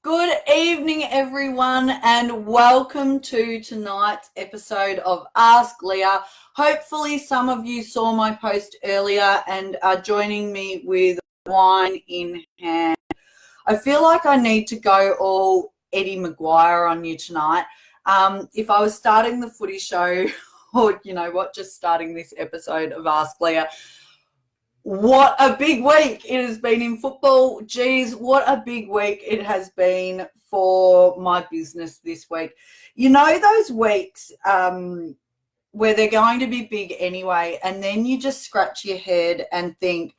Good evening, everyone, and welcome to tonight's episode of Ask Leah. Hopefully, some of you saw my post earlier and are joining me with wine in hand. I feel like I need to go all Eddie Maguire on you tonight. If I was starting the footy show, or just starting this episode of Ask Leah, what a big week it has been in football. Geez, what a big week it has been for my business this week. You know those weeks where they're going to be big anyway, and then you just scratch your head and think,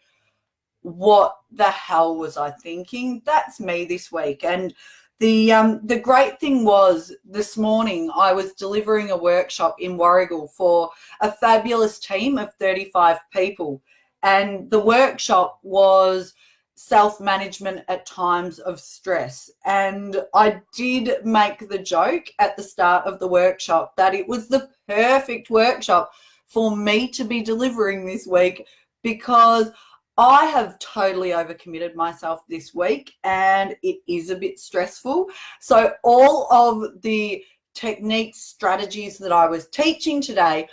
what the hell was I thinking? That's me this week. And the great thing was this morning I was delivering a workshop in Warragul for a fabulous team of 35 people. And the workshop was self-management at times of stress. And I did make the joke at the start of the workshop that it was the perfect workshop for me to be delivering this week, because I have totally overcommitted myself this week and it is a bit stressful. So all of the techniques, strategies that I was teaching today,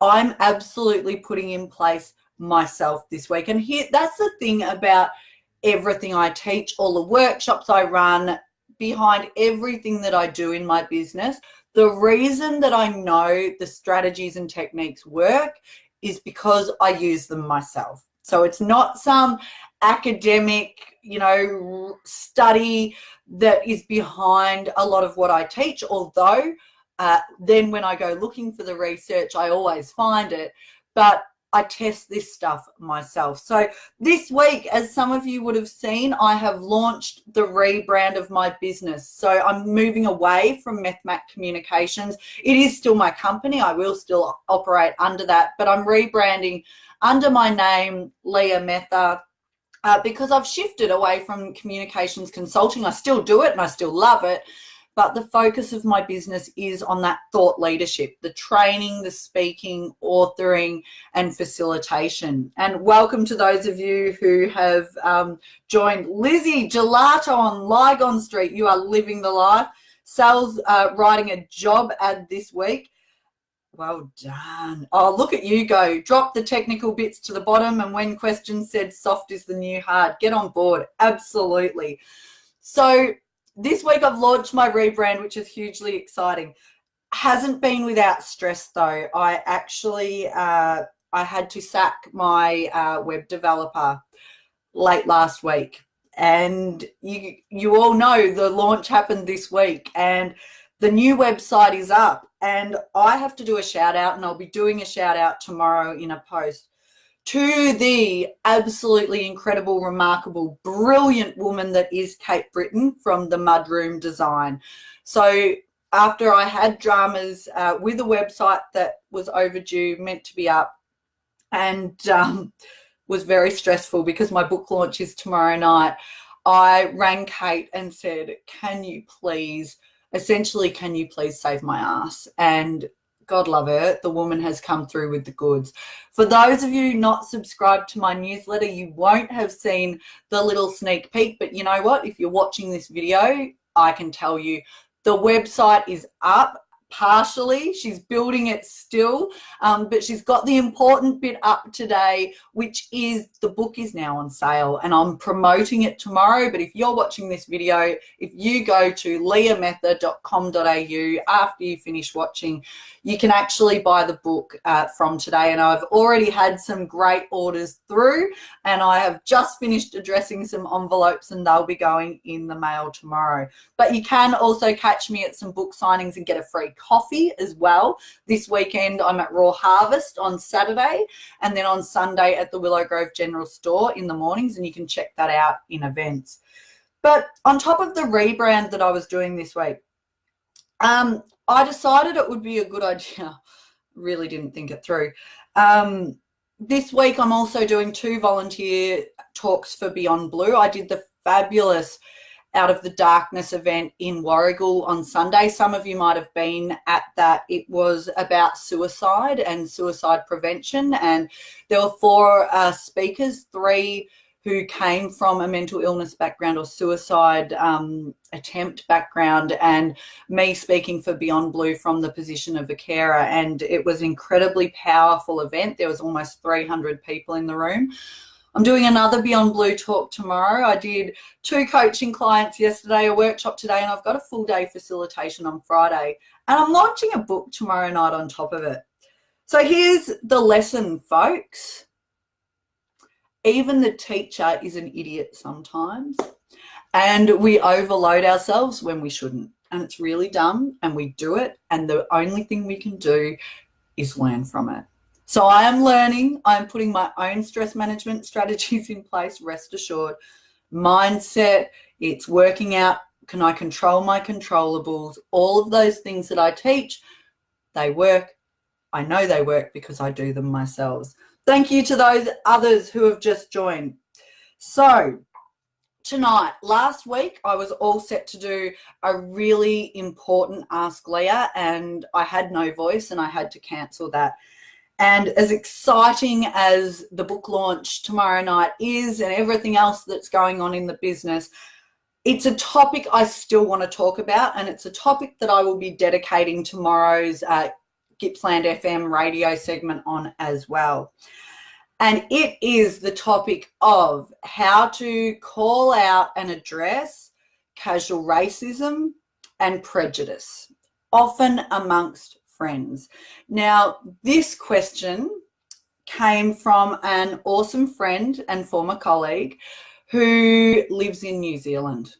I'm absolutely putting in place myself this week. And here, that's the thing about everything I teach, all the workshops I run, behind everything that I do in my business. The reason that I know the strategies and techniques work is because I use them myself. So it's not some academic, study that is behind a lot of what I teach, although then when I go looking for the research, I always find it. But I test this stuff myself. So this week, as some of you would have seen, I have launched the rebrand of my business. So I'm moving away from MethMac Communications. It is still my company. I will still operate under that, but I'm rebranding under my name, Leah Ep10, because I've shifted away from communications consulting. I still do it and I still love it. But the focus of my business is on that thought leadership, the training, the speaking, authoring, and facilitation. And welcome to those of you who have joined. Lizzie Gelato on Lygon Street, you are living the life. Sal's writing a job ad this week. Well done. Oh, look at you go. Drop the technical bits to the bottom, and when questions said soft is the new hard. Get on board. Absolutely. So this week I've launched my rebrand, which is hugely exciting. Hasn't been without stress though. I actually I had to sack my web developer late last week, and you all know the launch happened this week, and the new website is up, and I have to do a shout out, and I'll be doing a shout out tomorrow in a post to the absolutely incredible, remarkable, brilliant woman that is Kate Britton from the Mudroom Design. So after I had dramas with a website that was overdue, meant to be up, and was very stressful because my book launch is tomorrow night, I rang Kate and said, can you please save my ass? And God love her, the woman has come through with the goods. For those of you not subscribed to my newsletter, you won't have seen the little sneak peek, but you know what? If you're watching this video, I can tell you the website is up. Partially, she's building it still, but she's got the important bit up today, which is the book is now on sale, and I'm promoting it tomorrow. But if you're watching this video, if you go to leahmethod.com.au after you finish watching, you can actually buy the book from today. And I've already had some great orders through, and I have just finished addressing some envelopes, and they'll be going in the mail tomorrow. But you can also catch me at some book signings and get a free coffee as well. This weekend I'm at Raw Harvest on Saturday, and then on Sunday at the Willow Grove General Store in the mornings, and you can check that out in events. But on top of the rebrand that I was doing this week, I decided it would be a good idea. Really didn't think it through. This week I'm also doing 2 volunteer talks for Beyond Blue. I did the fabulous Out of the Darkness event in Warragul on Sunday. Some of you might have been at that. It was about suicide and suicide prevention, and there were 4 speakers, 3 who came from a mental illness background or suicide attempt background, and me speaking for Beyond Blue from the position of a carer. And it was an incredibly powerful event. There was almost 300 people in the room. I'm doing another Beyond Blue talk tomorrow. I did 2 coaching clients yesterday, a workshop today, and I've got a full day facilitation on Friday. And I'm launching a book tomorrow night on top of it. So here's the lesson, folks. Even the teacher is an idiot sometimes, and we overload ourselves when we shouldn't. And it's really dumb, and we do it, and the only thing we can do is learn from it. So I am learning. I'm putting my own stress management strategies in place, rest assured. Mindset, it's working out, can I control my controllables? All of those things that I teach, they work. I know they work because I do them myself. Thank you to those others who have just joined. So tonight, last week, I was all set to do a really important Ask Leah, and I had no voice and I had to cancel that. And as exciting as the book launch tomorrow night is and everything else that's going on in the business, it's a topic I still want to talk about, and it's a topic that I will be dedicating tomorrow's Gippsland FM radio segment on as well. And it is the topic of how to call out and address casual racism and prejudice, often amongst friends. Now, this question came from an awesome friend and former colleague who lives in New Zealand.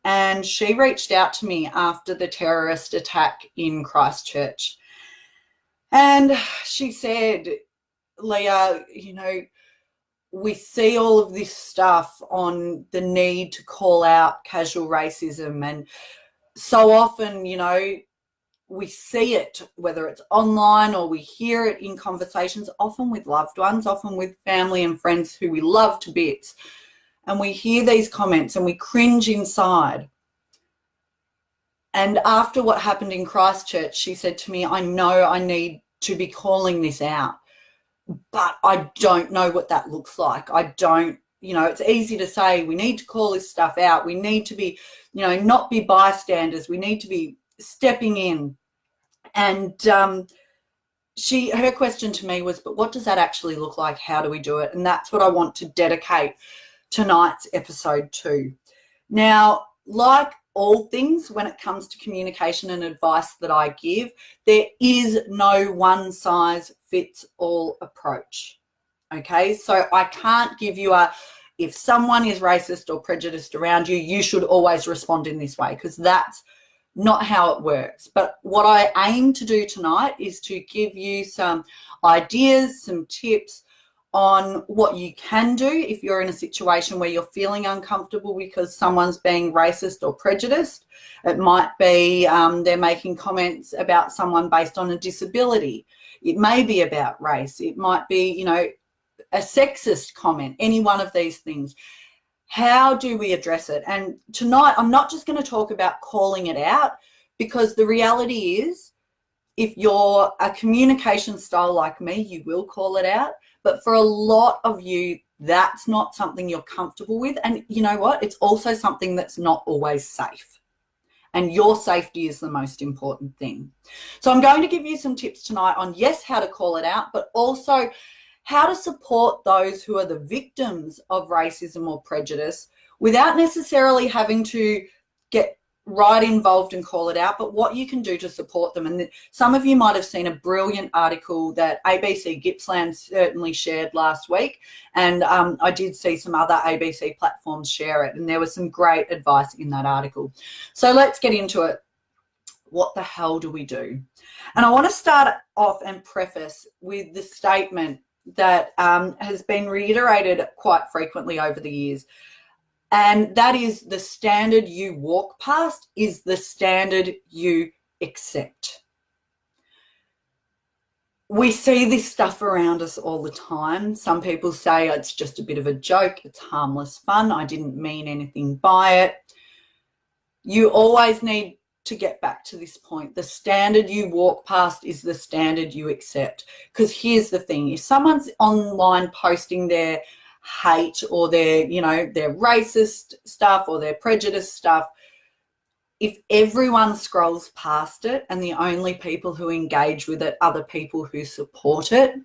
And she reached out to me after the terrorist attack in Christchurch. And she said, Leah, you know, we see all of this stuff on the need to call out casual racism. And so often, you know, we see it, whether it's online or we hear it in conversations, often with loved ones, often with family and friends who we love to bits. And we hear these comments and we cringe inside. And after what happened in Christchurch, she said to me, I know I need to be calling this out, but I don't know what that looks like. I don't, you know, it's easy to say we need to call this stuff out. We need to be, you know, not be bystanders. We need to be stepping in. And her question to me was, but what does that actually look like? How do we do it? And that's what I want to dedicate tonight's episode to. Now, like all things when it comes to communication and advice that I give, there is no one size fits all approach. Okay, so I can't give you if someone is racist or prejudiced around you, you should always respond in this way, because that's not how it works. But what I aim to do tonight is to give you some ideas, some tips on what you can do if you're in a situation where you're feeling uncomfortable because someone's being racist or prejudiced. It might be they're making comments about someone based on a disability. It may be about race. It might be, you know, a sexist comment, any one of these things. How do we address it? And tonight, I'm not just going to talk about calling it out, because the reality is, if you're a communication style like me, you will call it out. But for a lot of you, that's not something you're comfortable with. And you know what? It's also something that's not always safe. And your safety is the most important thing. So I'm going to give you some tips tonight on, yes, how to call it out, but also how to support those who are the victims of racism or prejudice without necessarily having to get right involved and call it out, but what you can do to support them. And some of you might have seen a brilliant article that ABC Gippsland certainly shared last week, and I did see some other ABC platforms share it, and there was some great advice in that article. So let's get into it. What the hell do we do? And I want to start off and preface with the statement that has been reiterated quite frequently over the years. And that is, the standard you walk past is the standard you accept. We see this stuff around us all the time. Some people say it's just a bit of a joke, it's harmless fun, I didn't mean anything by it. You always need to get back to this point. The standard you walk past is the standard you accept. Because here's the thing, if someone's online posting their hate or their, their racist stuff or their prejudice stuff, if everyone scrolls past it and the only people who engage with it are the people who support it,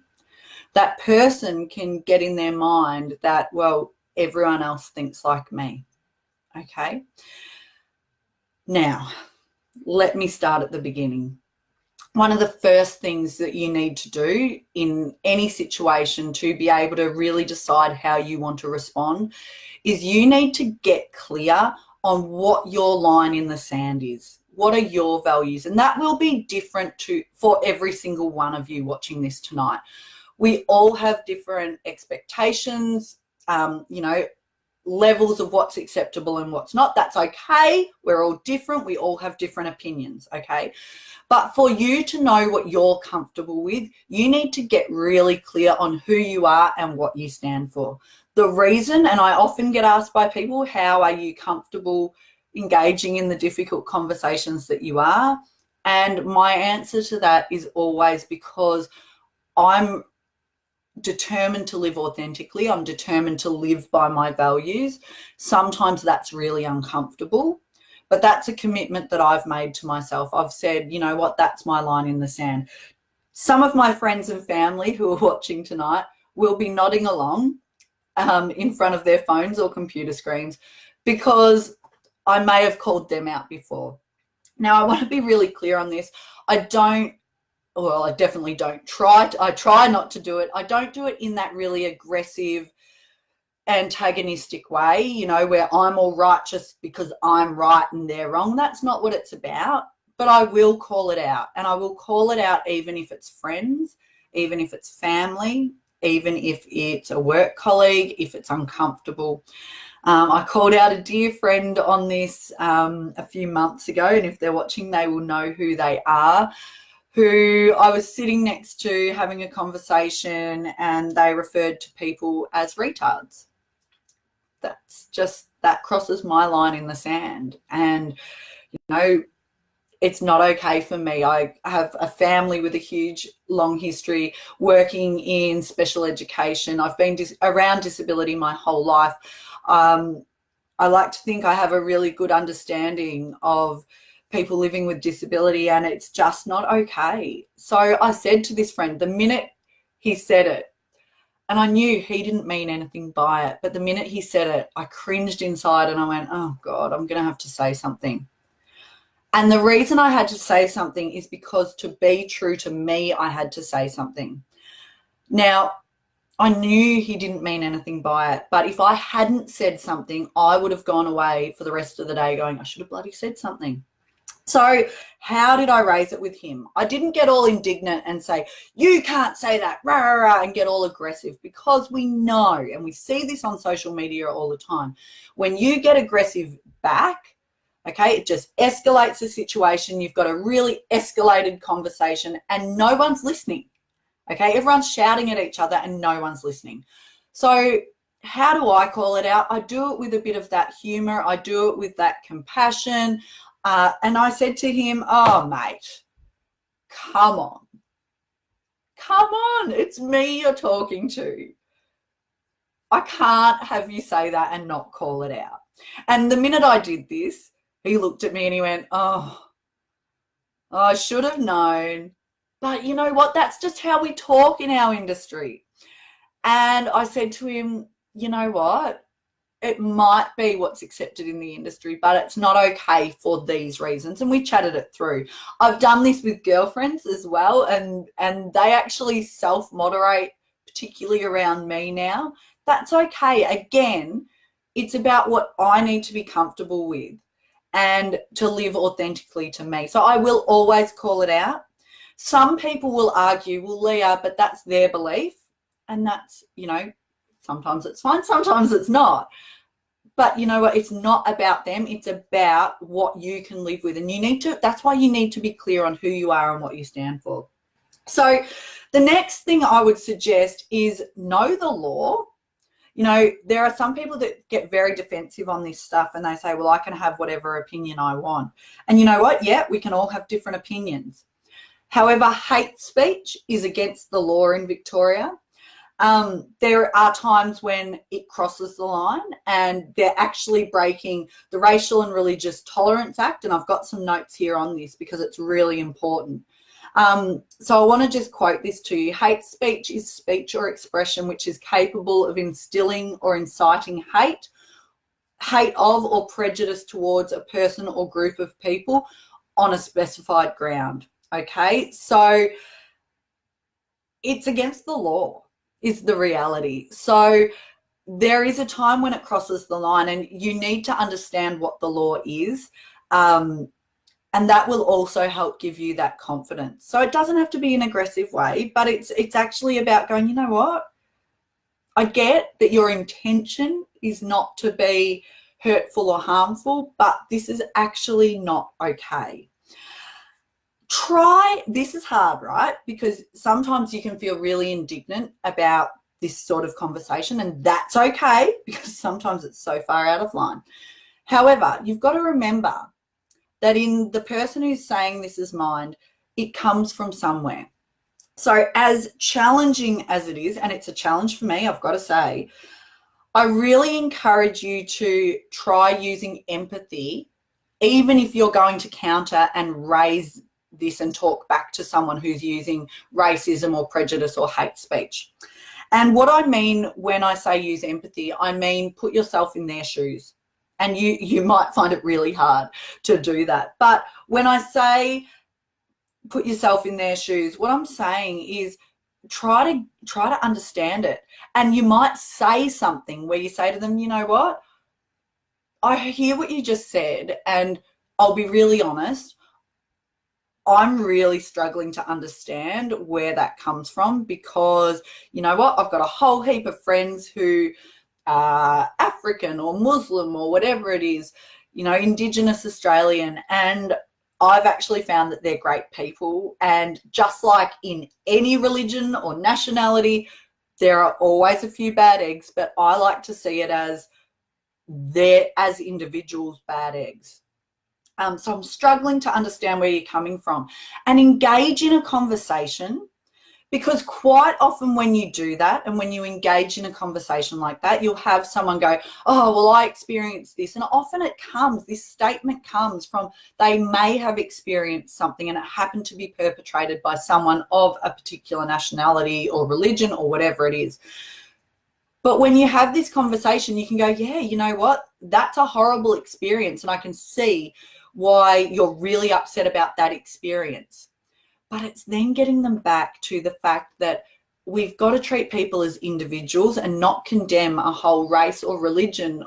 that person can get in their mind that, well, everyone else thinks like me. Okay. Now, let me start at the beginning. One of the first things that you need to do in any situation to be able to really decide how you want to respond is you need to get clear on what your line in the sand is. What are your values? And that will be different for every single one of you watching this tonight. We all have different expectations, levels of what's acceptable and what's not. That's okay. We're all different. We all have different opinions, okay? But for you to know what you're comfortable with, you need to get really clear on who you are and what you stand for. The reason, and I often get asked by people, how are you comfortable engaging in the difficult conversations that you are? And my answer to that is always because I'm determined to live authentically. I'm determined to live by my values. Sometimes that's really uncomfortable, but that's a commitment that I've made to myself. I've said, you know what, that's my line in the sand. Some of my friends and family who are watching tonight will be nodding along in front of their phones or computer screens because I may have called them out before. Now, I want to be really clear on this. I definitely don't I try not to do it. I don't do it in that really aggressive, antagonistic way, where I'm all righteous because I'm right and they're wrong. That's not what it's about. But I will call it out, and I will call it out even if it's friends, even if it's family, even if it's a work colleague, if it's uncomfortable. I called out a dear friend on this a few months ago, and if they're watching, they will know who they are, who I was sitting next to having a conversation, and they referred to people as retards. That crosses my line in the sand. And, it's not okay for me. I have a family with a huge, long history working in special education. I've been around disability my whole life. I like to think I have a really good understanding of people living with disability, and it's just not okay. So I said to this friend, the minute he said it, and I knew he didn't mean anything by it, but the minute he said it, I cringed inside and I went, oh God, I'm going to have to say something. And the reason I had to say something is because to be true to me, I had to say something. Now, I knew he didn't mean anything by it, but if I hadn't said something, I would have gone away for the rest of the day going, I should have bloody said something. So how did I raise it with him? I didn't get all indignant and say, you can't say that, rah, rah, rah, and get all aggressive, because we know, and we see this on social media all the time, when you get aggressive back, okay, it just escalates the situation. You've got a really escalated conversation and no one's listening. Okay, everyone's shouting at each other and no one's listening. So how do I call it out? I do it with a bit of that humor. I do it with that compassion. And I said to him, oh, mate, come on. Come on. It's me you're talking to. I can't have you say that and not call it out. And the minute I did this, he looked at me and he went, oh, I should have known. But you know what? That's just how we talk in our industry. And I said to him, you know what? It might be what's accepted in the industry, but it's not okay for these reasons. And we chatted it through. I've done this with girlfriends as well, and they actually self-moderate, particularly around me now. That's okay. Again, it's about what I need to be comfortable with and to live authentically to me. So I will always call it out. Some people will argue, well, Leah, but that's their belief. And that's, sometimes it's fine, sometimes it's not. But you know what? It's not about them. It's about what you can live with. And that's why you need to be clear on who you are and what you stand for. So the next thing I would suggest is know the law. There are some people that get very defensive on this stuff and they say, well, I can have whatever opinion I want. And you know what? Yeah, we can all have different opinions. However, hate speech is against the law in Victoria. There are times when it crosses the line and they're actually breaking the Racial and Religious Tolerance Act. And I've got some notes here on this because it's really important. So I want to just quote this to you. Hate speech is speech or expression which is capable of instilling or inciting hate of or prejudice towards a person or group of people on a specified ground. Okay, so it's against the law is the reality. So there is a time when it crosses the line and you need to understand what the law is. And that will also help give you that confidence. So it doesn't have to be an aggressive way, but it's actually about going, you know what? I get that your intention is not to be hurtful or harmful, but this is actually not okay. This is hard, right? Because sometimes you can feel really indignant about this sort of conversation, and that's okay because sometimes it's so far out of line. However, you've got to remember that in the person who's saying this is mine, it comes from somewhere. So as challenging as it is, and it's a challenge for me, I've got to say, I really encourage you to try using empathy, even if you're going to counter and raise this and talk back to someone who's using racism or prejudice or hate speech. And what I mean when I say use empathy, I mean put yourself in their shoes. And you might find it really hard to do that. But when I say put yourself in their shoes, what I'm saying is try to understand it. And you might say something where you say to them, you know what? I hear what you just said, and I'll be really honest. I'm really struggling to understand where that comes from because, you know what? I've got a whole heap of friends who African or Muslim or whatever it is, you know, Indigenous Australian, and I've actually found that they're great people. And just like in any religion or nationality, there are always a few bad eggs, but I like to see it as they're as individuals bad eggs. So I'm struggling to understand where you're coming from and engage in a conversation. Because quite often when you do that and when you engage in a conversation like that, you'll have someone go, oh, well, I experienced this. And often this statement comes from they may have experienced something and it happened to be perpetrated by someone of a particular nationality or religion or whatever it is. But when you have this conversation, you can go, yeah, you know what? That's a horrible experience. And I can see why you're really upset about that experience. But it's then getting them back to the fact that we've got to treat people as individuals and not condemn a whole race or religion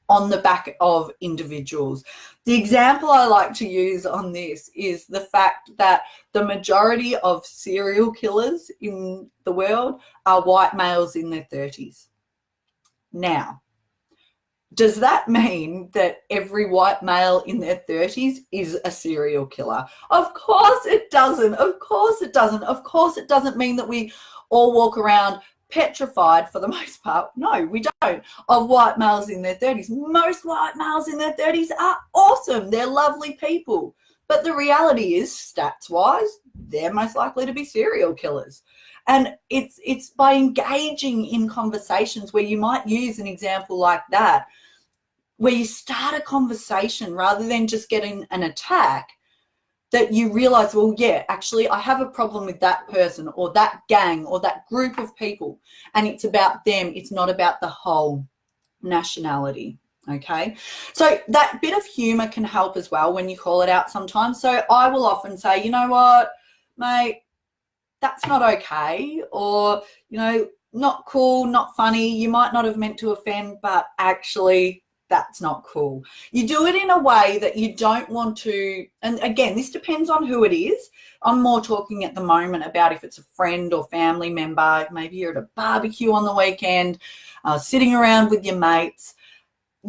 on the back of individuals. The example I like to use on this is the fact that the majority of serial killers in the world are white males in their 30s. Now, does that mean that every white male in their 30s is a serial killer? Of course it doesn't. Of course it doesn't. Of course it doesn't mean that we all walk around petrified for the most part. No, we don't. Of white males in their 30s. Most white males in their 30s are awesome. They're lovely people. But the reality is, stats-wise, they're most likely to be serial killers. And it's by engaging in conversations where you might use an example like that, where you start a conversation rather than just getting an attack, that you realize, well, yeah, actually I have a problem with that person or that gang or that group of people, and it's about them. It's not about the whole nationality. Okay, so that bit of humor can help as well when you call it out sometimes. So I will often say, you know what, mate, that's not okay, or, you know, not cool, not funny. You might not have meant to offend, but actually that's not cool. You do it in a way that you don't want to, and again, this depends on who it is. I'm more talking at the moment about if it's a friend or family member, maybe you're at a barbecue on the weekend, sitting around with your mates.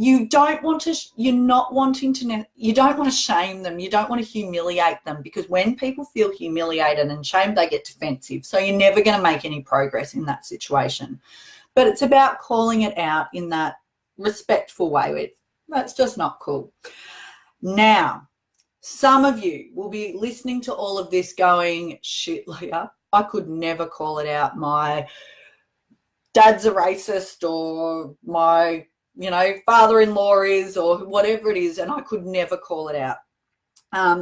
You don't want to, you don't want to shame them. You don't want to humiliate them, because when people feel humiliated and shamed, they get defensive. So you're never going to make any progress in that situation. But it's about calling it out in that respectful way. That's just not cool. Now, some of you will be listening to all of this going, shit, Leah, I could never call it out. My dad's a racist, or my, father-in-law is, or whatever it is, and I could never call it out.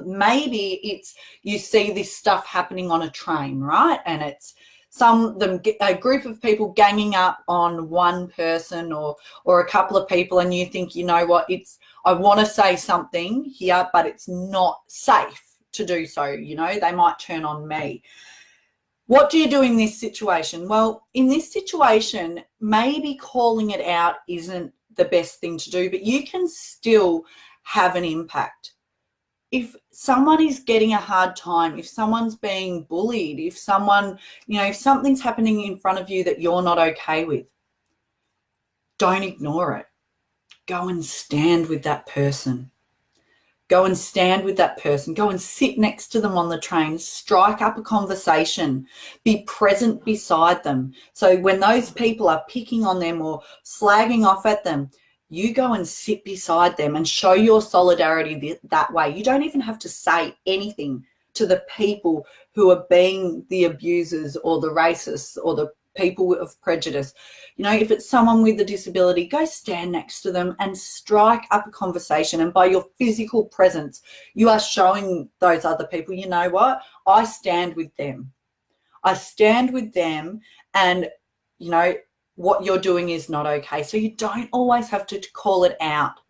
Maybe it's you see this stuff happening on a train, right? And it's a group of people ganging up on one person or a couple of people, and you think, you know what, I want to say something here, but it's not safe to do so. They might turn on me. What do you do in this situation? Well, in this situation, maybe calling it out isn't the best thing to do, but you can still have an impact. If someone is getting a hard time, if someone's being bullied, if something's happening in front of you that you're not okay with, don't ignore it. Go and stand with that person. Go and stand with that person. Go and sit next to them on the train. Strike up a conversation. Be present beside them. So when those people are picking on them or slagging off at them, you go and sit beside them and show your solidarity that way. You don't even have to say anything to the people who are being the abusers or the racists or the people of prejudice. If it's someone with a disability, go stand next to them and strike up a conversation. And by your physical presence, you are showing those other people, you know what? I stand with them. I stand with them, and, what you're doing is not okay. So you don't always have to call it out.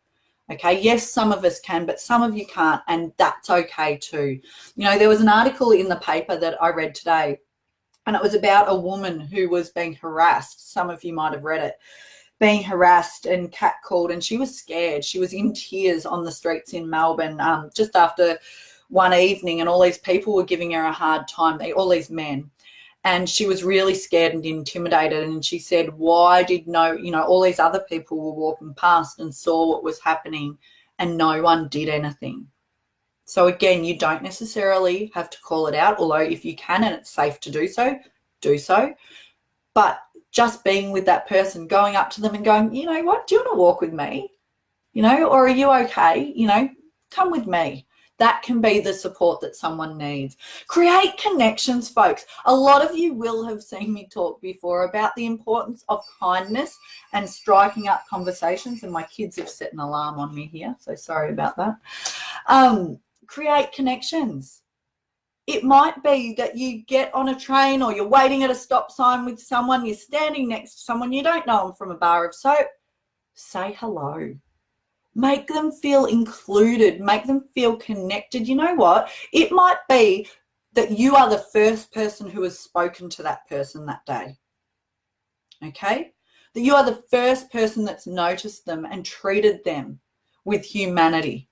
Okay, yes, some of us can, but some of you can't, and that's okay too. There was an article in the paper that I read today, and it was about a woman who was being harassed. Some of you might have read it. Being harassed and catcalled, and she was scared. She was in tears on the streets in Melbourne just after one evening, and all these people were giving her a hard time, all these men. And she was really scared and intimidated. And she said, why did all these other people were walking past and saw what was happening, and no one did anything. So again, you don't necessarily have to call it out, although if you can and it's safe to do so, do so. But just being with that person, going up to them and going, you know what, do you want to walk with me? Or are you okay? Come with me. That can be the support that someone needs. Create connections, folks. A lot of you will have seen me talk before about the importance of kindness and striking up conversations, and my kids have set an alarm on me here, so sorry about that. Create connections. It might be that you get on a train, or you're waiting at a stop sign with someone, you're standing next to someone, you don't know them from a bar of soap. Say hello. Make them feel included. Make them feel connected. You know what? It might be that you are the first person who has spoken to that person that day. Okay? That you are the first person that's noticed them and treated them with humanity.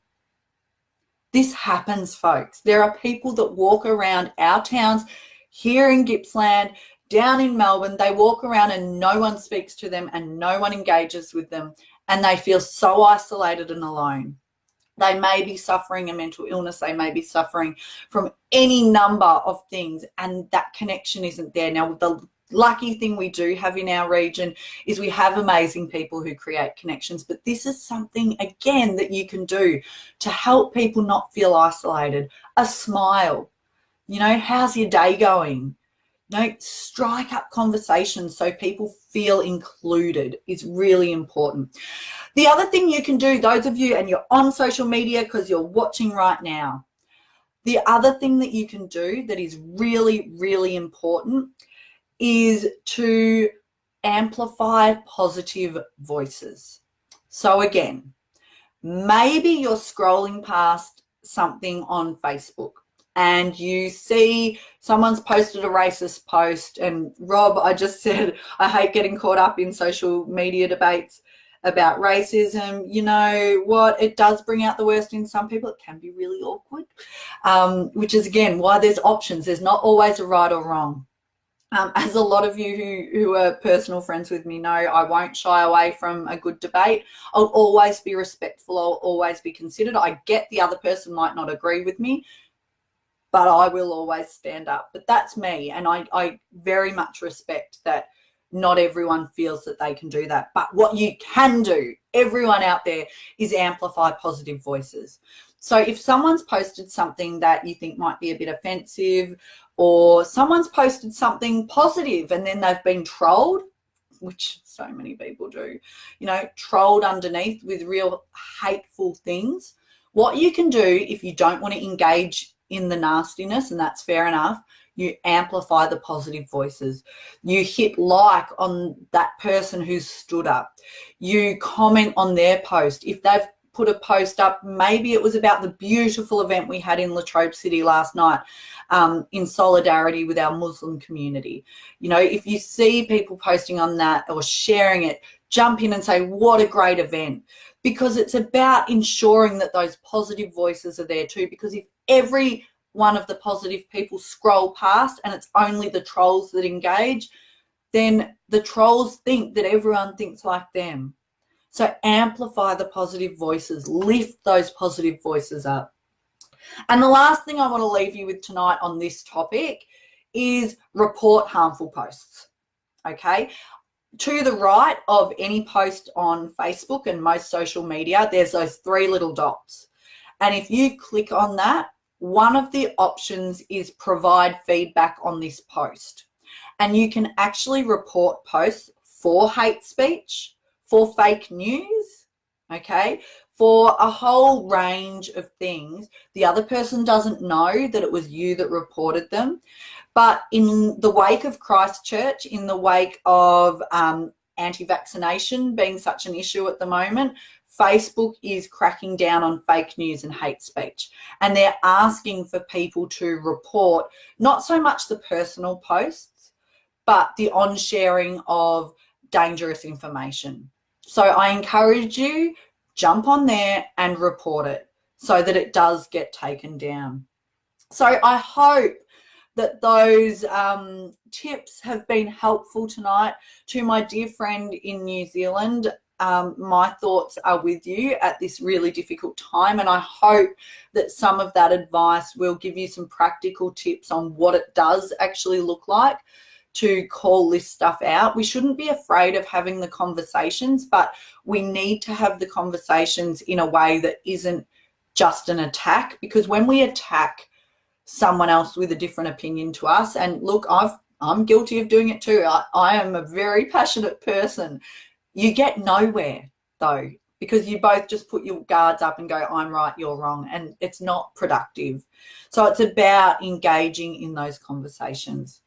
This happens, folks. There are people that walk around our towns here in Gippsland, down in Melbourne. They walk around and no one speaks to them and no one engages with them. And they feel so isolated and alone. They may be suffering a mental illness. They may be suffering from any number of things, and that connection isn't there. Now, the lucky thing we do have in our region is we have amazing people who create connections, but this is something, again, that you can do to help people not feel isolated. A smile. How's your day going? Strike up conversations so people feel included is really important. The other thing you can do, those of you, and you're on social media because you're watching right now, the other thing that you can do that is really, really important is to amplify positive voices. So again, maybe you're scrolling past something on Facebook and you see someone's posted a racist post, and Rob, I just said, I hate getting caught up in social media debates about racism. You know what? It does bring out the worst in some people. It can be really awkward, which is, again, why there's options. There's not always a right or wrong. As a lot of you who are personal friends with me know, I won't shy away from a good debate. I'll always be respectful. I'll always be considered. I get the other person might not agree with me, but I will always stand up. But that's me, and I very much respect that not everyone feels that they can do that. But what you can do, everyone out there, is amplify positive voices. So if someone's posted something that you think might be a bit offensive, or someone's posted something positive and then they've been trolled, which so many people do, you know, trolled underneath with real hateful things. What you can do if you don't want to engage in the nastiness, and that's fair enough, you amplify the positive voices. You hit like on that person who's stood up. You comment on their post. If they've put a post up, maybe it was about the beautiful event we had in Latrobe City last night, in solidarity with our Muslim community. You know, if you see people posting on that or sharing it, jump in and say, what a great event, because it's about ensuring that those positive voices are there too. Because if every one of the positive people scroll past and it's only the trolls that engage, then the trolls think that everyone thinks like them. So amplify the positive voices, lift those positive voices up. And the last thing I want to leave you with tonight on this topic is report harmful posts, okay? To the right of any post on Facebook and most social media, there's those 3 little dots. And if you click on that, one of the options is provide feedback on this post. And you can actually report posts for hate speech, for fake news, okay, for a whole range of things. The other person doesn't know that it was you that reported them. But in the wake of Christchurch, in the wake of anti-vaccination being such an issue at the moment, Facebook is cracking down on fake news and hate speech. And they're asking for people to report not so much the personal posts, but the on-sharing of dangerous information. So I encourage you, jump on there and report it so that it does get taken down. So I hope that those tips have been helpful tonight. To my dear friend in New Zealand, my thoughts are with you at this really difficult time, and I hope that some of that advice will give you some practical tips on what it does actually look like to call this stuff out. We shouldn't be afraid of having the conversations, but we need to have the conversations in a way that isn't just an attack, because when we attack someone else with a different opinion to us, and look, I'm guilty of doing it too. I am a very passionate person. You get nowhere though, because you both just put your guards up and go, I'm right, you're wrong, and it's not productive. So it's about engaging in those conversations.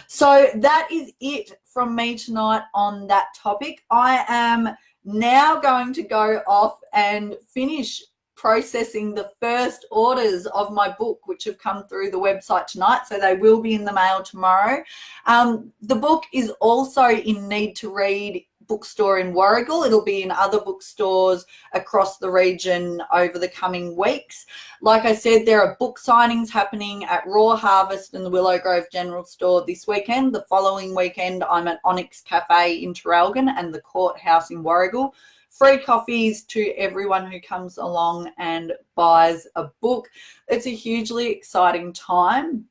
So that is it from me tonight on that topic. I am now going to go off and finish processing the first orders of my book, which have come through the website tonight, so they will be in the mail tomorrow. The book is also in Need to Read bookstore in Warragul. It'll be in other bookstores across the region over the coming weeks. Like I said, there are book signings happening at Raw Harvest and the Willow Grove General Store this weekend. The following weekend, I'm at Onyx Cafe in Traralgon and the Courthouse in Warragul. Free coffees to everyone who comes along and buys a book. It's a hugely exciting time,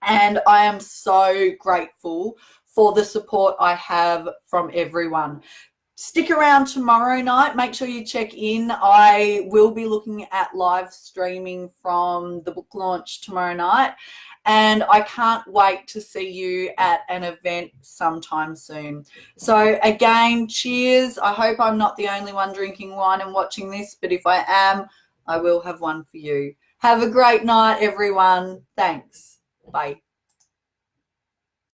and I am so grateful for the support I have from everyone. Stick around tomorrow night. Make sure you check in. I will be looking at live streaming from the book launch tomorrow night, and I can't wait to see you at an event sometime soon. So again, cheers. I hope I'm not the only one drinking wine and watching this, but if I am, I will have one for you. Have a great night, everyone. Thanks. Bye.